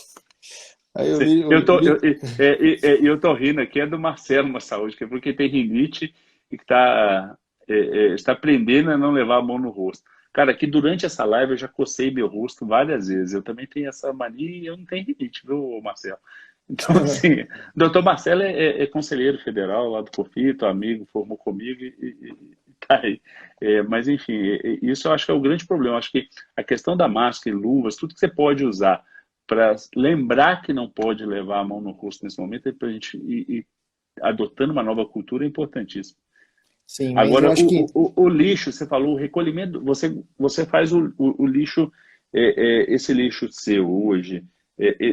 Speaker 2: Aí
Speaker 1: eu tô rindo aqui, é do Marcelo uma saúde, que é porque tem rinite e que está aprendendo a não levar a mão no rosto. Cara, aqui durante essa live eu já cocei meu rosto várias vezes. Eu também tenho essa mania e eu não tenho rinite, viu, Marcelo? Então, assim, doutor Marcelo é conselheiro federal lá do COFITO, amigo, formou comigo e tá aí. Mas, enfim, isso eu acho que é o grande problema. Eu acho que a questão da máscara e luvas, tudo que você pode usar para lembrar que não pode levar a mão no rosto nesse momento, para a gente ir adotando uma nova cultura é importantíssimo.
Speaker 2: Sim, mas eu
Speaker 1: Agora,
Speaker 2: acho que
Speaker 1: o lixo, você falou, o recolhimento, você faz o lixo, esse lixo seu hoje,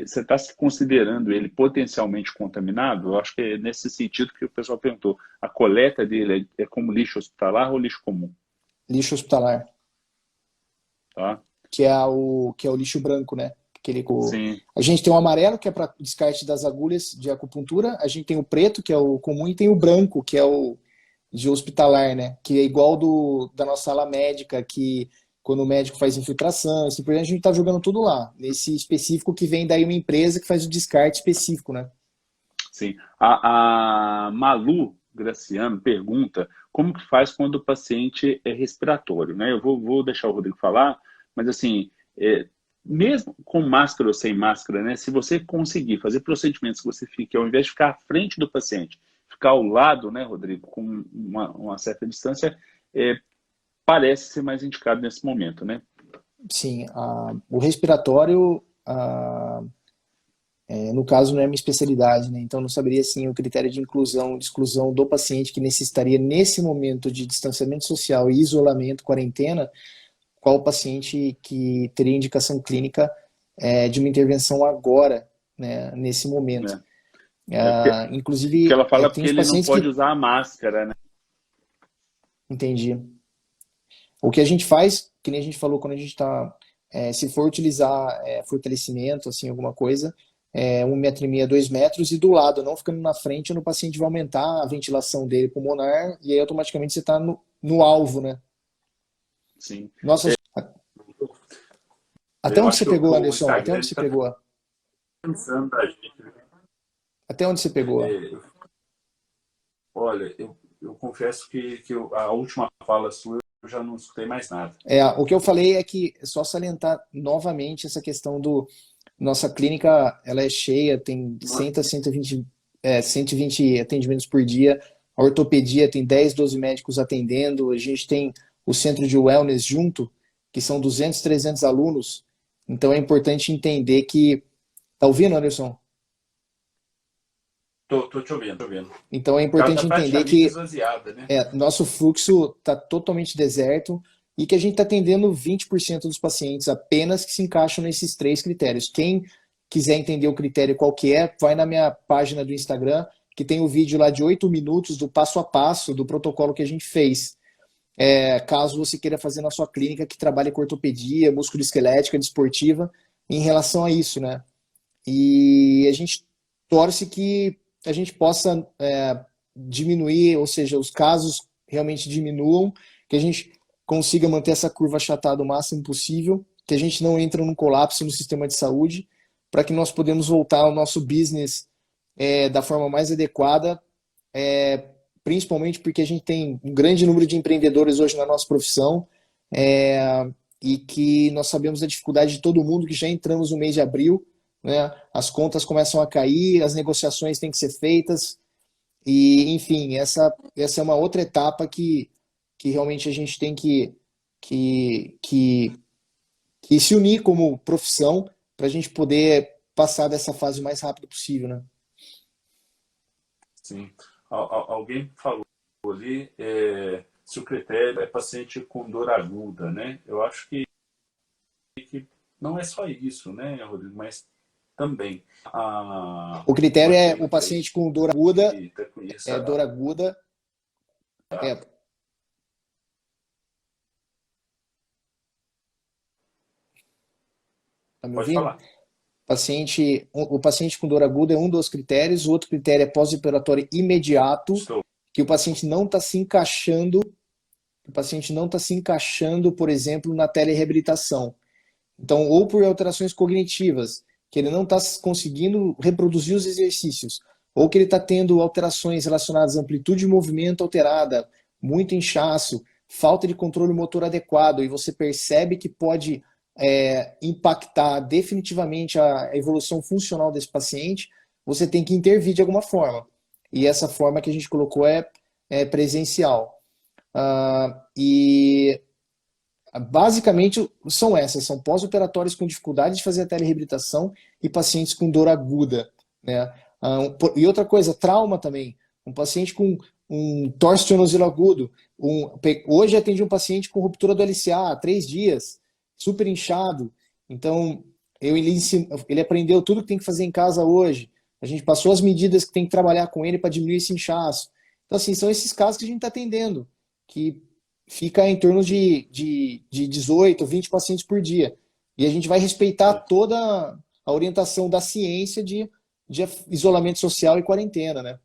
Speaker 1: você está se considerando ele potencialmente contaminado? Eu acho que é nesse sentido que o pessoal perguntou. A coleta dele é como lixo hospitalar ou lixo comum?
Speaker 2: lixo hospitalar,
Speaker 1: Tá?
Speaker 2: que é o lixo branco, né?
Speaker 1: Sim.
Speaker 2: A gente tem o amarelo, que é para descarte das agulhas de acupuntura, a gente tem o preto, que é o comum, e tem o branco, que é o de hospitalar, né? Que é igual da nossa sala médica, que quando o médico faz infiltração, assim, por exemplo, a gente está jogando tudo lá. Nesse específico que vem daí uma empresa que faz o descarte específico, né?
Speaker 1: Sim. A Malu Graciano pergunta como que faz quando o paciente é respiratório, né? Eu vou deixar o Rodrigo falar, mas assim, mesmo com máscara ou sem máscara, né? Se você conseguir fazer procedimentos que você fique, ao invés de ficar à frente do paciente, ficar ao lado, né, Rodrigo, com uma certa distância, parece ser mais indicado nesse momento, né?
Speaker 2: Sim, o respiratório, no caso, não é minha especialidade, né? Então não saberia assim o critério de inclusão, de exclusão do paciente que necessitaria nesse momento de distanciamento social, isolamento, quarentena, qual o paciente que teria indicação clínica de uma intervenção agora, né, nesse momento. Inclusive,
Speaker 1: que ela fala
Speaker 2: tem
Speaker 1: porque
Speaker 2: os
Speaker 1: ele não
Speaker 2: pacientes
Speaker 1: pode
Speaker 2: que...
Speaker 1: usar a máscara, né?
Speaker 2: Entendi. O que a gente faz, que nem a gente falou quando a gente está... se for utilizar fortalecimento, assim, alguma coisa, 1,5 m, 2 metros, e do lado, não ficando na frente, o paciente vai aumentar a ventilação dele pulmonar, e aí automaticamente você está no alvo, né?
Speaker 1: Sim.
Speaker 2: Nossa, até onde você pegou, Anderson? Até onde você pegou?
Speaker 1: Pensando da gente.
Speaker 2: Até onde você pegou?
Speaker 1: Olha, eu confesso que a última fala sua eu já não escutei mais nada.
Speaker 2: O que eu falei é que é só salientar novamente essa questão do... Nossa clínica, ela é cheia, tem 100 a 120 atendimentos por dia. A ortopedia tem 10, 12 médicos atendendo. A gente tem o centro de wellness junto, que são 200, 300 alunos. Então é importante entender que... Tá ouvindo, Anderson?
Speaker 1: Tô te ouvindo.
Speaker 2: Então é importante entender que
Speaker 1: esvaziada, né?
Speaker 2: nosso fluxo está totalmente deserto e que a gente está atendendo 20% dos pacientes apenas que se encaixam nesses 3 critérios. Quem quiser entender o critério qual que vai na minha página do Instagram, que tem o vídeo lá de 8 minutos do passo a passo do protocolo que a gente fez. Caso você queira fazer na sua clínica que trabalha com ortopedia, musculoesquelética, desportiva, em relação a isso, né? E a gente torce que a gente possa diminuir, ou seja, os casos realmente diminuam, que a gente consiga manter essa curva achatada o máximo possível, que a gente não entre num colapso no sistema de saúde, para que nós podemos voltar ao nosso business da forma mais adequada, principalmente porque a gente tem um grande número de empreendedores hoje na nossa profissão, e que nós sabemos a dificuldade de todo mundo, que já entramos no mês de abril, né? As contas começam a cair, as negociações têm que ser feitas, e, enfim, essa é uma outra etapa que realmente a gente tem que, que, que se unir como profissão para a gente poder passar dessa fase o mais rápido possível, né?
Speaker 1: Sim. Alguém falou ali se o critério é paciente com dor aguda, né? Eu acho que não é só isso, né, Rodrigo, mas também
Speaker 2: O critério
Speaker 1: uma
Speaker 2: é o
Speaker 1: clínica aí
Speaker 2: paciente com dor aguda,
Speaker 1: que até conheça.
Speaker 2: dor aguda, é, tá me
Speaker 1: Pode
Speaker 2: ouvindo?
Speaker 1: falar.
Speaker 2: O paciente com dor aguda é um dos critérios, o outro critério é pós-operatório imediato,
Speaker 1: Estou.
Speaker 2: que o paciente não está se encaixando, por exemplo, na telereabilitação. Então, ou por alterações cognitivas, que ele não está conseguindo reproduzir os exercícios, ou que ele está tendo alterações relacionadas à amplitude de movimento alterada, muito inchaço, falta de controle motor adequado, e você percebe que pode impactar definitivamente a evolução funcional desse paciente, você tem que intervir de alguma forma. E essa forma que a gente colocou é presencial. E basicamente são pós-operatórios com dificuldade de fazer a telereabilitação e pacientes com dor aguda, né? E outra coisa, trauma também. Um paciente com um torso tornozelo agudo. Hoje atendi um paciente com ruptura do LCA há 3 dias, super inchado. Então, ele aprendeu tudo que tem que fazer em casa hoje. A gente passou as medidas que tem que trabalhar com ele para diminuir esse inchaço. Então, assim, são esses casos que a gente está atendendo, que fica em torno de 18, 20 pacientes por dia. E a gente vai respeitar toda a orientação da ciência de isolamento social e quarentena, né?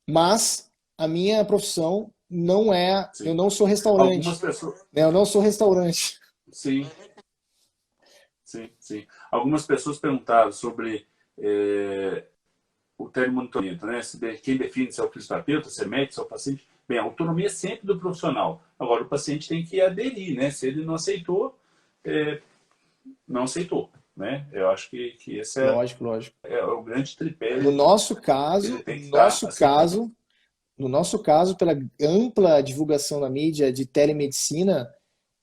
Speaker 2: Mas a minha profissão não é. Eu
Speaker 1: Sim.
Speaker 2: não sou
Speaker 1: Algumas
Speaker 2: restaurante.
Speaker 1: pessoas.
Speaker 2: Né? Eu não sou restaurante.
Speaker 1: Sim, sim, sim. Algumas pessoas perguntaram sobre o telemonitoramento, né? Quem define se é o fisioterapeuta, se é médico, se é o paciente. Bem, a autonomia é sempre do profissional. Agora, o paciente tem que aderir, né? Se ele não aceitou, não aceitou, né? Eu acho que esse
Speaker 2: Lógico, lógico.
Speaker 1: é o grande tripé
Speaker 2: No nosso
Speaker 1: que ele
Speaker 2: caso,
Speaker 1: tem que estar aceitando.
Speaker 2: no nosso caso, pela ampla divulgação na mídia de telemedicina,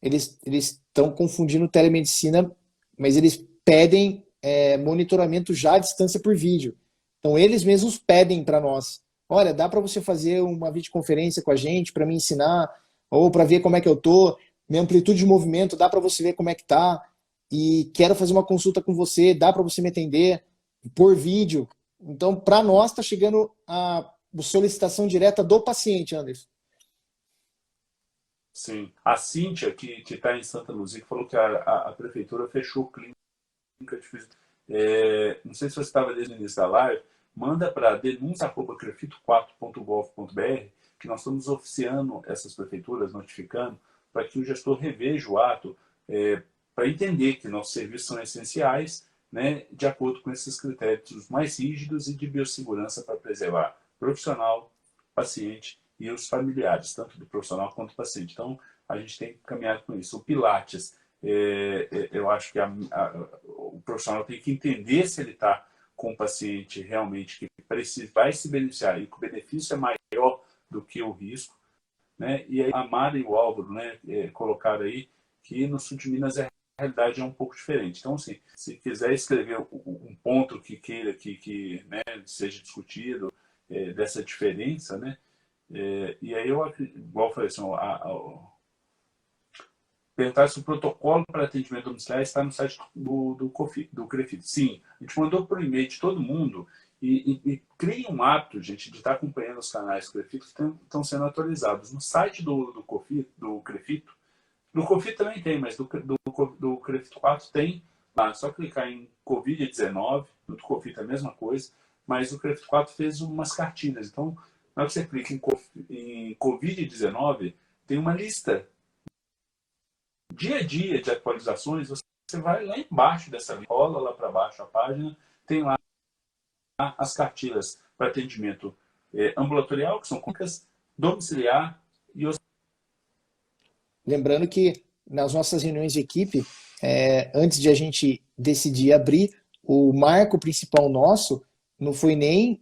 Speaker 2: eles estão confundindo telemedicina, mas eles pedem monitoramento já à distância por vídeo. Então, eles mesmos pedem para nós: olha, dá para você fazer uma videoconferência com a gente para me ensinar, ou para ver como é que eu tô, minha amplitude de movimento, dá para você ver como é que tá, e quero fazer uma consulta com você, dá para você me atender por vídeo. Então, para nós, está chegando a solicitação direta do paciente, Anderson.
Speaker 1: Sim. A Cíntia, que está em Santa Luzia, que falou que a prefeitura fechou clínica de não sei se você estava desde o início da live, manda para denúncia@crefito4.gov.br, que nós estamos oficiando essas prefeituras, notificando, para que o gestor reveja o ato, para entender que nossos serviços são essenciais, né, de acordo com esses critérios mais rígidos e de biossegurança para preservar profissional, paciente e os familiares, tanto do profissional quanto do paciente. Então, a gente tem que caminhar com isso. O Pilates, eu acho que o profissional tem que entender se ele está com um paciente realmente que vai se beneficiar e que o benefício é maior do que o risco, né? E aí a Mara e o Álvaro, né, colocaram aí que no sul de Minas a realidade é um pouco diferente. Então, assim, se quiser escrever um ponto que queira que né, seja discutido dessa diferença, né? E aí eu, igual eu falei assim, perguntar se o protocolo para atendimento domiciliar está no site do CREFIT. Sim, a gente mandou por e-mail de todo mundo e crie um hábito, gente, de estar acompanhando os canais do CREFIT que estão sendo atualizados. No site do CREFIT, no COFIT também tem, mas do CREFIT 4 tem lá. É só clicar em Covid-19, no COFIT é a mesma coisa, mas o CREFIT 4 fez umas cartinhas. Então, na hora que você clica em Covid-19, tem uma lista dia a dia de atualizações. Você vai lá embaixo dessa lista, rola lá para baixo a página, tem lá as cartilhas para atendimento ambulatorial, que são clínicas, domiciliar e
Speaker 2: Lembrando que nas nossas reuniões de equipe, antes de a gente decidir abrir, o marco principal nosso não foi nem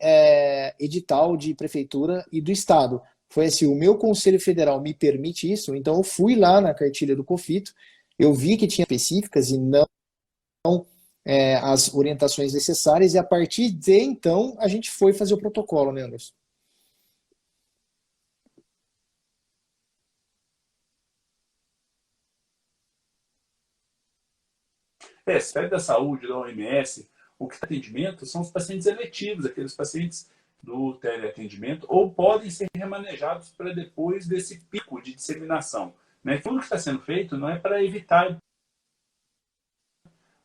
Speaker 2: edital de prefeitura e do estado. Foi assim, o meu Conselho Federal me permite isso, então eu fui lá na cartilha do COFITO, eu vi que tinha específicas e não as orientações necessárias, e a partir de então a gente foi fazer o protocolo, né, Anderson?
Speaker 1: Série da Saúde, da OMS, o que tem atendimento são os pacientes eletivos, aqueles pacientes do teleatendimento, ou podem ser remanejados para depois desse pico de disseminação. Né? Tudo que está sendo feito não é para evitar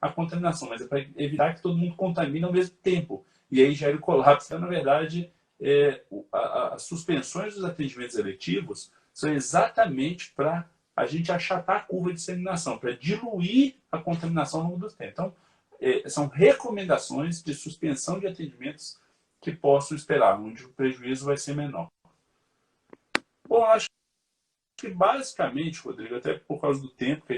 Speaker 1: a contaminação, mas é para evitar que todo mundo contamine ao mesmo tempo. E aí gera o colapso. Então, na verdade, as suspensões dos atendimentos eletivos são exatamente para a gente achatar a curva de disseminação, para diluir a contaminação ao longo do tempo. Então, são recomendações de suspensão de atendimentos que possam esperar, onde o prejuízo vai ser menor. Bom, acho que basicamente, Rodrigo, até por causa do tempo que